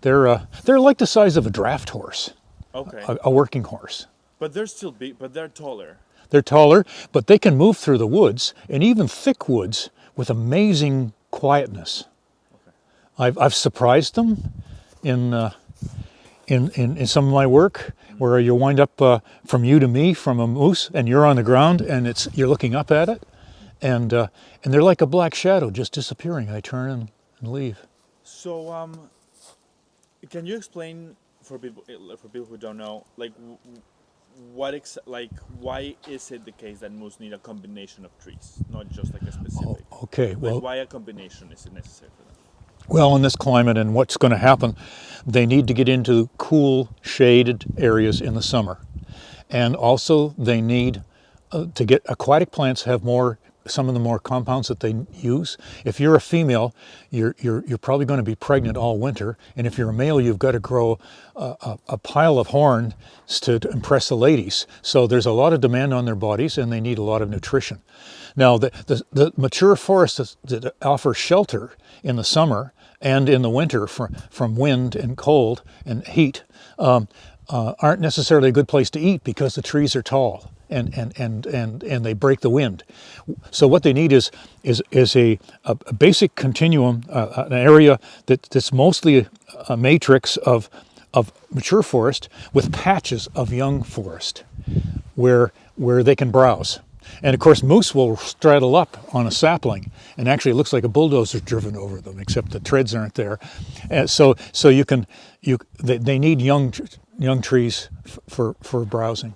They're like the size of a draft horse, Okay. a working horse. But they're still big, but they're taller. They're taller, but they can move through the woods, and even thick woods, with amazing quietness. I've surprised them in in some of my work, where you wind up from you to me, from a moose, and you're on the ground, and you're looking up at it, and they're like a black shadow just disappearing. I turn and leave. So, can you explain for people who don't know, like why is it the case that moose need a combination of trees, not just like a specific? Okay, well, Like, why a combination is it necessary for them? well, in this climate and what's going to happen, they need to get into cool, shaded areas in the summer. And also they need to get aquatic plants have some of the more compounds that they use. If you're a female, you're probably going to be pregnant all winter. And if you're a male, you've got to grow a pile of horns to impress the ladies. So there's a lot of demand on their bodies, and they need a lot of nutrition. Now, the mature forests that offer shelter in the summer and in the winter from wind and cold and heat aren't necessarily a good place to eat, because the trees are tall and they break the wind. So what they need is a basic continuum, an area that's mostly a matrix of mature forest with patches of young forest where they can browse. And of course, moose will straddle up on a sapling, and actually it looks like a bulldozer driven over them, except the treads aren't there. And so they need young trees for browsing.